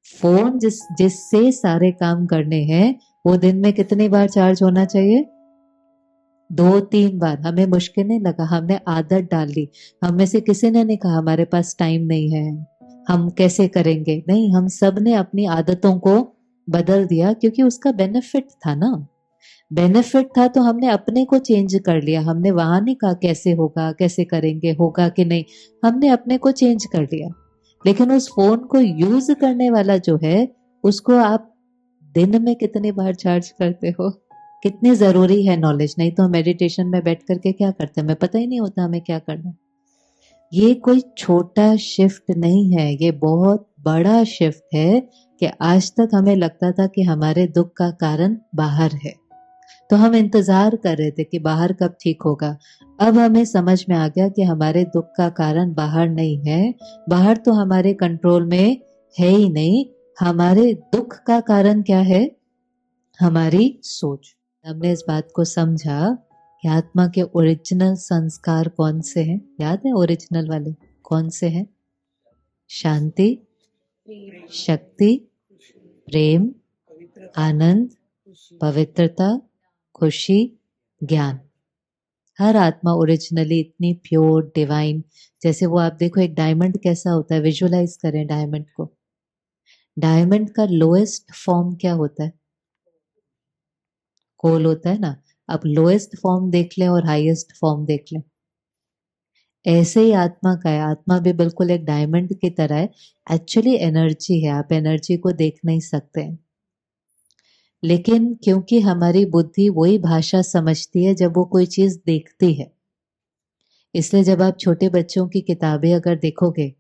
Phone जिससे सारे काम करने हैं वो दिन में कितनी बार चार्ज होना चाहिए? 2-3 बार। हमें मुश्किल नहीं लगा, हमने आदत डाल ली। हम में से किसी ने नहीं कहा हमारे पास टाइम नहीं है, हम कैसे करेंगे। नहीं, हम सब ने अपनी आदतों को बदल दिया क्योंकि उसका बेनिफिट था ना। बेनिफिट था तो हमने अपने को चेंज कर लिया। हमने वहां नहीं कहा कैसे होगा, कैसे करेंगे, होगा कि नहीं। हमने अपने को चेंज कर लिया। लेकिन उस फोन को यूज करने वाला जो है, उसको आप दिन में कितनी बार चार्ज करते हो? कितनी जरूरी है नॉलेज। नहीं तो मेडिटेशन में बैठ करके क्या करते हैं, हमें पता ही नहीं होता हमें क्या करना है। ये कोई छोटा शिफ्ट नहीं है, ये बहुत बड़ा शिफ्ट है कि आज तक हमें लगता था कि हमारे दुख का कारण बाहर है, तो हम इंतजार कर रहे थे कि बाहर कब ठीक होगा। अब हमें समझ में आ गया कि हमारे दुख का कारण बाहर नहीं है, बाहर तो हमारे कंट्रोल में है ही नहीं। हमारे दुख का कारण क्या है? हमारी सोच। हमने इस बात को समझा कि आत्मा के ओरिजिनल संस्कार कौन से हैं? याद है ओरिजिनल वाले कौन से हैं? शांति, शक्ति, प्रेम, आनंद, पवित्रता, खुशी, ज्ञान। हर आत्मा ओरिजिनली इतनी प्योर डिवाइन। जैसे वो आप देखो एक डायमंड कैसा होता है, विजुअलाइज करें डायमंड को। डायमंड का लोएस्ट फॉर्म क्या होता है? कोल होता है ना। अब लोएस्ट फॉर्म देख लें और हाईएस्ट फॉर्म देख लें। ऐसे ही आत्मा का है, आत्मा भी बिल्कुल एक डायमंड की तरह है। एक्चुअली एनर्जी है, आप एनर्जी को देख नहीं सकते हैं। लेकिन क्योंकि हमारी बुद्धि वही भाषा समझती है जब वो कोई चीज देखती है, इसलिए जब आप छोटे बच्चों की किताबें अगर देखोगे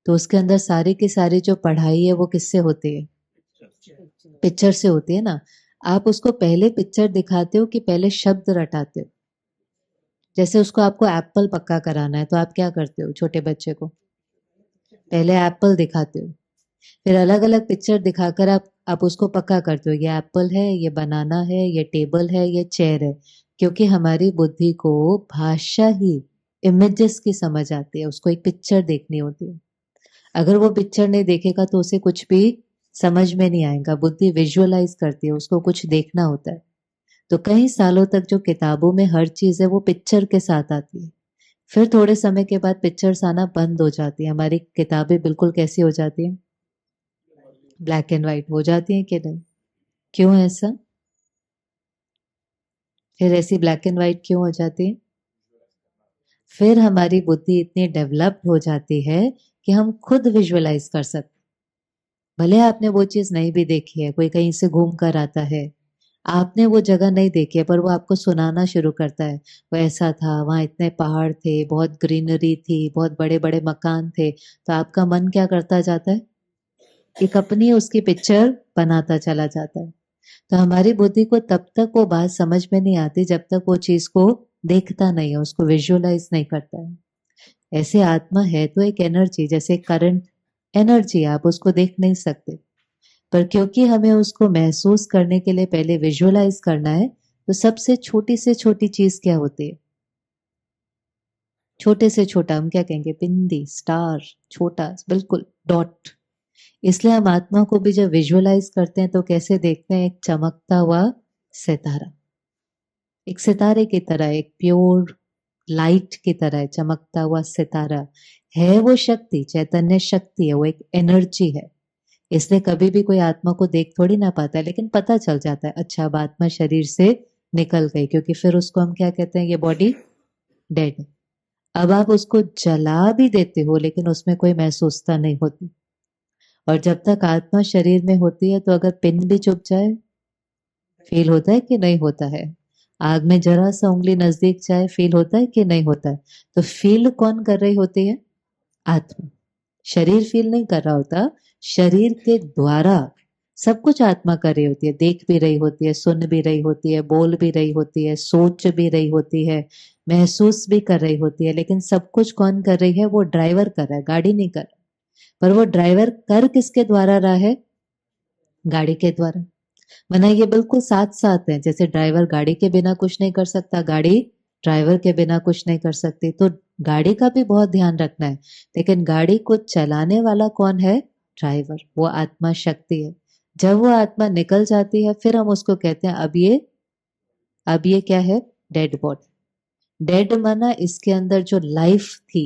तो उसके अंदर सारी की सारी जो पढ़ाई है वो किससे होती है? पिक्चर से होती है ना। आप उसको पहले पिक्चर दिखाते हो कि पहले शब्द रटाते हो? जैसे उसको आपको एप्पल पक्का कराना है तो आप क्या करते हो? छोटे बच्चे को पहले एप्पल दिखाते हो, फिर अलग अलग पिक्चर दिखाकर आप उसको पक्का करते हो, ये एप्पल है, ये बनाना है, ये टेबल है, ये चेयर है। क्योंकि हमारी बुद्धि को भाषा ही इमेजेस की समझ आती है, उसको एक पिक्चर देखनी होती है। अगर वो पिक्चर नहीं देखेगा तो उसे कुछ भी समझ में नहीं आएगा। बुद्धि विजुअलाइज करती है, उसको कुछ देखना होता है। तो कई सालों तक जो किताबों में हर चीज है वो पिक्चर के साथ आती है। फिर थोड़े समय के बाद पिक्चर्स आना बंद हो जाती है, हमारी किताबें बिल्कुल कैसी हो जाती है? ब्लैक एंड व्हाइट हो जाती है कि नहीं? क्यों ऐसा? फिर ऐसी ब्लैक एंड व्हाइट क्यों हो जाती है? फिर हमारी बुद्धि इतनी डेवलप्ड हो जाती है कि हम खुद विजुअलाइज कर सकते। भले आपने वो चीज नहीं भी देखी है, कोई कहीं से घूम कर आता है, आपने वो जगह नहीं देखी है, पर वो आपको सुनाना शुरू करता है, वो ऐसा था, वहां इतने पहाड़ थे, बहुत ग्रीनरी थी, बहुत बड़े बड़े मकान थे। तो आपका मन क्या करता जाता है? एक अपनी उसकी पिक्चर बनाता चला जाता है। तो हमारी बुद्धि को तब तक वो बात समझ में नहीं आती जब तक वो चीज को देखता नहीं है, उसको विजुअलाइज नहीं करता है। ऐसे आत्मा है तो एक एनर्जी, जैसे करंट एनर्जी, आप उसको देख नहीं सकते, पर क्योंकि हमें उसको महसूस करने के लिए पहले विजुअलाइज करना है, तो सबसे छोटी से छोटी चीज क्या होती है? छोटे से छोटा हम क्या कहेंगे? बिंदी, स्टार, छोटा बिल्कुल डॉट। इसलिए हम आत्मा को भी जब विजुअलाइज करते हैं तो कैसे देखते हैं? एक चमकता हुआ सितारा, एक सितारे की तरह, एक प्योर लाइट की तरह चमकता हुआ सितारा है। वो शक्ति, चैतन्य शक्ति है, वो एक एनर्जी है। इसलिए कभी भी कोई आत्मा को देख थोड़ी ना पाता है, लेकिन पता चल जाता है अच्छा अब आत्मा शरीर से निकल गई, क्योंकि फिर उसको हम क्या कहते हैं? ये बॉडी डेड है। अब आप उसको जला भी देते हो लेकिन उसमें कोई महसूसता नहीं होती। और जब तक आत्मा शरीर में होती है तो अगर पिन भी चुभ जाए, फील होता है कि नहीं होता है? आग में जरा सा उंगली नजदीक जाए, फील होता है कि नहीं होता है? तो फील कौन कर रही होती है? आत्मा। शरीर फील नहीं कर रहा होता, शरीर के द्वारा सब कुछ आत्मा कर रही होती है। देख भी रही होती है, सुन भी रही होती है, बोल भी रही होती है, सोच भी रही होती है, महसूस भी कर रही होती है। लेकिन सब कुछ कौन कर रही है? वो ड्राइवर कर रहा है, गाड़ी नहीं कर रहा। पर वो ड्राइवर कर किसके द्वारा रहा है? गाड़ी के द्वारा। वरना ये बिल्कुल साथ साथ है। जैसे ड्राइवर गाड़ी के बिना कुछ नहीं कर सकता, गाड़ी ड्राइवर के बिना कुछ नहीं कर सकती। तो गाड़ी का भी बहुत ध्यान रखना है, लेकिन गाड़ी को चलाने वाला कौन है? ड्राइवर, वो आत्मा शक्ति है। जब वो आत्मा निकल जाती है फिर हम उसको कहते हैं अब ये क्या है? Dead body. डेड माना इसके अंदर जो लाइफ थी,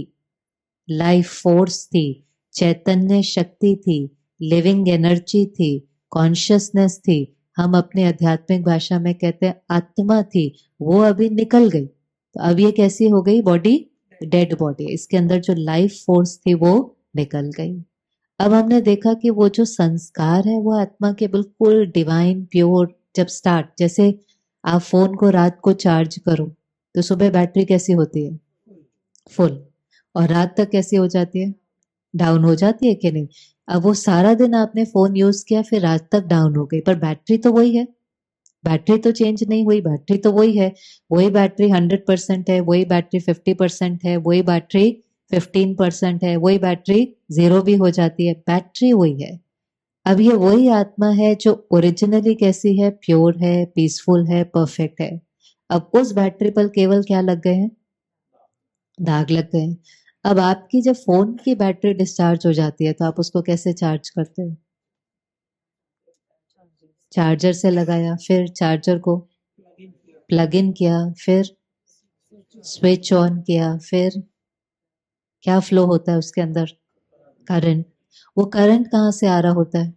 लाइफ फोर्स थी, चैतन्य शक्ति थी, लिविंग एनर्जी थी, कॉन्शियसनेस थी, हम अपने आध्यात्मिक भाषा में कहते हैं आत्मा थी, वो अभी निकल गई। तो अब ये कैसी हो गई बॉडी? Dead body. इसके अंदर जो लाइफ फोर्स थी वो निकल गई। अब हमने देखा कि वो जो संस्कार है वो आत्मा के बिल्कुल डिवाइन प्योर, जब स्टार्ट, जैसे आप फोन को रात को चार्ज करो तो सुबह बैटरी कैसी होती है? फुल। और रात तक कैसी हो जाती है? डाउन हो जाती है कि नहीं? अब वो सारा दिन आपने फोन यूज किया फिर रात तक डाउन हो गई, पर बैटरी तो वही है, बैटरी तो चेंज नहीं हुई, बैटरी तो वही है। वही बैटरी 100% है, वही बैटरी 50% है, वही बैटरी 15% है, वही बैटरी 0 भी हो जाती है, बैटरी वही है। अब ये वही आत्मा है जो ओरिजिनली कैसी है? प्योर है, पीसफुल है, परफेक्ट है। अब उस बैटरी पर केवल क्या लग गए हैं? दाग लग गए हैं। अब आपकी जब फोन की बैटरी डिस्चार्ज हो जाती है तो आप उसको कैसे चार्ज करते हो? चार्जर से लगाया, फिर चार्जर को प्लग इन किया, फिर स्विच ऑन किया, फिर क्या फ्लो होता है उसके अंदर? करंट। वो करंट कहाँ से आ रहा होता है?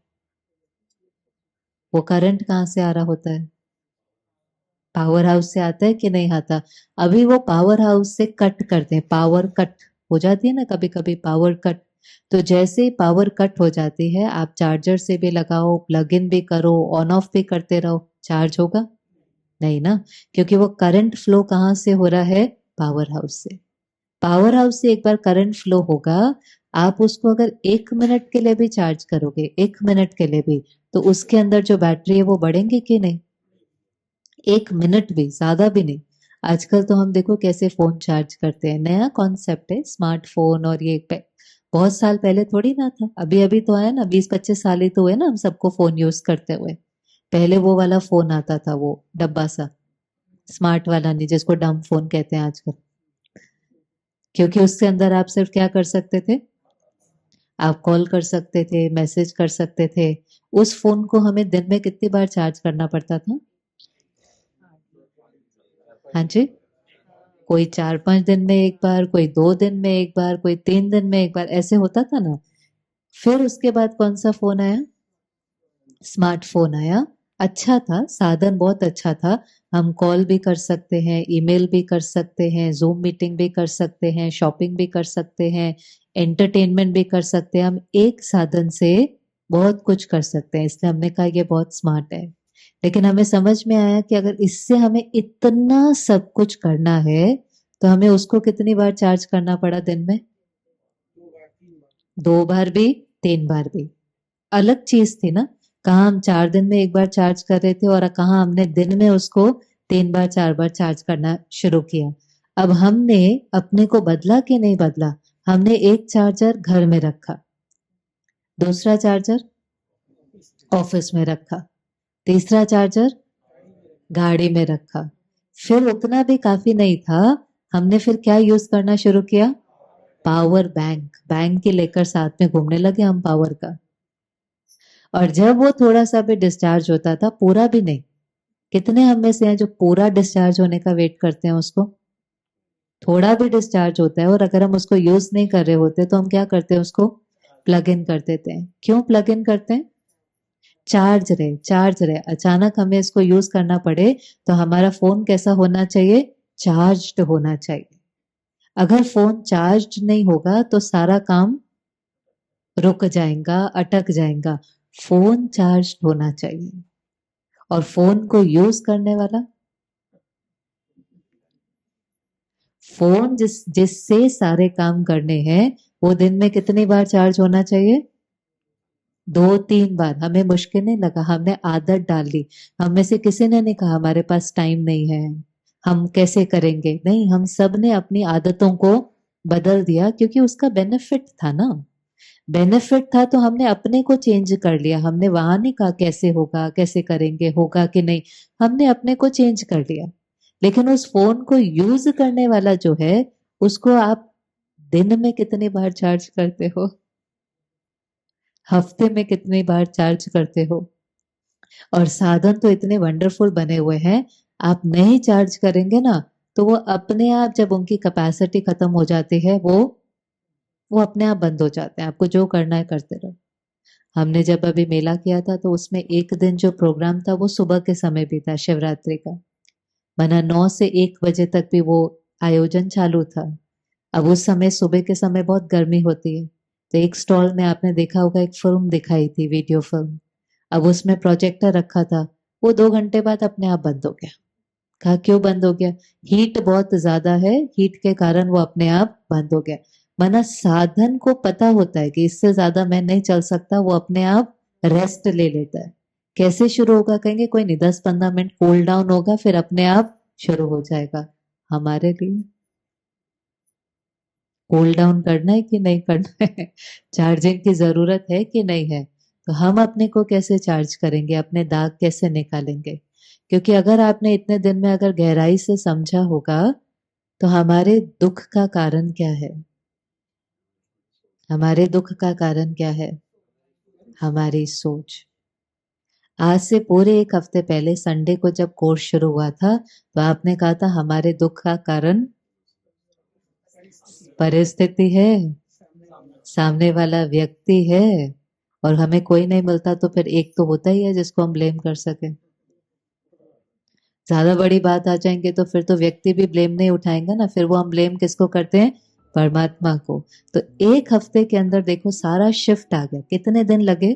वो करंट कहाँ से आ रहा होता है? पावर हाउस से आता है कि नहीं आता? अभी वो पावर हाउस से कट करते हैं, पावर कट हो जाती है ना कभी कभी, पावर कट। तो जैसे ही पावर कट हो जाती है, आप चार्जर से भी लगाओ, प्लग इन भी करो, ऑन ऑफ भी करते रहो, चार्ज होगा नहीं ना? क्योंकि वो करंट फ्लो कहाँ से हो रहा है? पावर हाउस से। पावर हाउस से एक बार करंट फ्लो होगा, आप उसको अगर 1 मिनट के लिए भी चार्ज करोगे, 1 मिनट के लिए भी, तो उसके अंदर जो बैटरी है वो बढ़ेंगे कि नहीं? 1 मिनट भी, ज्यादा भी नहीं। आजकल तो हम देखो कैसे फोन चार्ज करते हैं, नया कॉन्सेप्ट है स्मार्टफोन। और ये बहुत साल पहले थोड़ी ना था, अभी अभी तो आया ना, 20-25 साल ही तो हुए ना हम सबको फोन यूज करते हुए। पहले वो वाला फोन आता था, वो डब्बा सा, स्मार्ट वाला नहीं, जिसको डम फोन कहते हैं आजकल। क्योंकि उसके अंदर आप सिर्फ क्या कर सकते थे? आप कॉल कर सकते थे, मैसेज कर सकते थे। उस फोन को हमें दिन में कितनी बार चार्ज करना पड़ता था? हाँ जी। कोई 4-5 दिन में एक बार, कोई 2 दिन में एक बार, कोई 3 दिन में एक बार, ऐसे होता था ना। फिर उसके बाद कौन सा फोन आया? स्मार्टफोन आया। अच्छा था, साधन बहुत अच्छा था। हम कॉल भी कर सकते हैं, ईमेल भी कर सकते हैं, जूम मीटिंग भी कर सकते हैं, शॉपिंग भी कर सकते हैं, एंटरटेनमेंट भी कर सकते हैं। हम एक साधन से बहुत कुछ कर सकते हैं, इसलिए हमने कहा ये बहुत स्मार्ट है। लेकिन हमें समझ में आया कि अगर इससे हमें इतना सब कुछ करना है तो हमें उसको कितनी बार चार्ज करना पड़ा दिन में? 2 बार भी, 3 बार भी। अलग चीज थी ना। कहाँ हम 4 दिन में एक बार चार्ज कर रहे थे और कहाँ हमने दिन में उसको 3 बार 4 बार चार्ज करना शुरू किया। अब हमने अपने को बदला कि नहीं बदला? हमने एक चार्जर घर में रखा, दूसरा चार्जर ऑफिस में रखा, तीसरा चार्जर गाड़ी में रखा। फिर उतना भी काफी नहीं था, हमने फिर क्या यूज करना शुरू किया? Power bank. बैंक के लेकर साथ में घूमने लगे हम, पावर का। और जब वो थोड़ा सा भी डिस्चार्ज होता था, पूरा भी नहीं, कितने हम में से हैं जो पूरा डिस्चार्ज होने का वेट करते हैं उसको? थोड़ा भी डिस्चार्ज होता है और अगर हम उसको यूज नहीं कर रहे होते तो हम क्या करते हैं? उसको प्लग इन कर देते हैं। क्यों प्लग इन करते हैं? चार्ज रहे, चार्ज रहे। अचानक हमें इसको यूज करना पड़े तो हमारा फोन कैसा होना चाहिए? चार्ज्ड होना चाहिए। अगर फोन चार्ज नहीं होगा तो सारा काम रुक जाएगा, अटक जाएगा। फोन चार्ज होना चाहिए। और फोन को यूज करने वाला, फोन जिससे सारे काम करने हैं, वो दिन में कितनी बार चार्ज होना चाहिए? 2-3 बार। हमें मुश्किल नहीं लगा, हमने आदत डाल ली। हम में से किसी ने नहीं कहा हमारे पास टाइम नहीं है, हम कैसे करेंगे, नहीं, हम सब ने अपनी आदतों को बदल दिया क्योंकि उसका बेनिफिट था ना। बेनिफिट था तो हमने अपने को चेंज कर लिया। हमने वहां नहीं कहा कैसे होगा, कैसे करेंगे, होगा कि नहीं, हमने अपने को चेंज कर लिया। लेकिन उस फोन को यूज करने वाला जो है, उसको आप दिन में कितनी बार चार्ज करते हो? हफ्ते में कितनी बार चार्ज करते हो? और साधन तो इतने वंडरफुल बने हुए हैं, आप नहीं चार्ज करेंगे ना तो वो अपने आप, जब उनकी कैपेसिटी खत्म हो जाती है, वो अपने आप बंद हो जाते हैं। आपको जो करना है करते रहो। हमने जब अभी मेला किया था तो उसमें एक दिन जो प्रोग्राम था वो सुबह के समय भी था, शिवरात्रि का। माना 9 से 1 बजे तक भी वो आयोजन चालू था। अब उस समय सुबह के समय बहुत गर्मी होती है, तो एक स्टॉल में आपने देखा होगा एक फिल्म दिखाई थी, वीडियो फिल्म। अब उसमें प्रोजेक्टर रखा था, वो 2 घंटे बाद अपने आप बंद हो गया। कहा क्यों बंद हो गया? हीट बहुत ज्यादा है, हीट के कारण वो अपने आप बंद हो गया। माना साधन को पता होता है कि इससे ज्यादा मैं नहीं चल सकता, वो अपने आप रेस्ट ले लेता है। कैसे शुरू होगा? कहेंगे कोई नहीं, 10-15 मिनट कूल डाउन होगा, फिर अपने आप शुरू हो जाएगा। हमारे लिए कूल डाउन करना है कि नहीं करना है? चार्जिंग की जरूरत है कि नहीं है? तो हम अपने को कैसे चार्ज करेंगे, अपने दाग कैसे निकालेंगे? क्योंकि अगर आपने इतने दिन में अगर गहराई से समझा होगा, तो हमारे दुख का कारण क्या है? हमारे दुख का कारण क्या है? हमारी सोच। आज से पूरे 1 हफ्ते पहले संडे को जब कोर्स शुरू हुआ था, तो आपने कहा था हमारे दुख का कारण परिस्थिति है, सामने वाला व्यक्ति है, और हमें कोई नहीं मिलता तो फिर एक तो होता ही है जिसको हम ब्लेम कर सके। ज्यादा बड़ी बात आ जाएंगे तो फिर तो व्यक्ति भी ब्लेम नहीं उठाएंगे ना, फिर वो हम ब्लेम किसको करते हैं? परमात्मा को। तो 1 हफ्ते के अंदर देखो सारा शिफ्ट आ गया। कितने दिन लगे?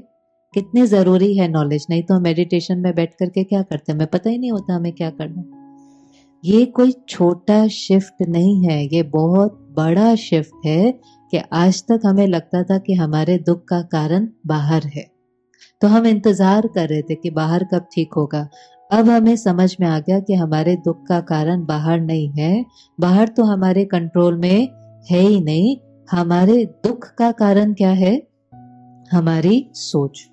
कितनी जरूरी है नॉलेज, नहीं तो हम मेडिटेशन में बैठ करके क्या करते हैं, हमें पता ही नहीं होता हमें क्या करना। ये कोई छोटा शिफ्ट नहीं है, ये बहुत बड़ा शिफ्ट है। कि आज तक हमें लगता था कि हमारे दुख का कारण बाहर है, तो हम इंतजार कर रहे थे कि बाहर कब ठीक होगा। अब हमें समझ में आ गया कि हमारे दुख का कारण बाहर नहीं है, बाहर तो हमारे कंट्रोल में है ही नहीं। हमारे दुख का कारण क्या है? हमारी सोच।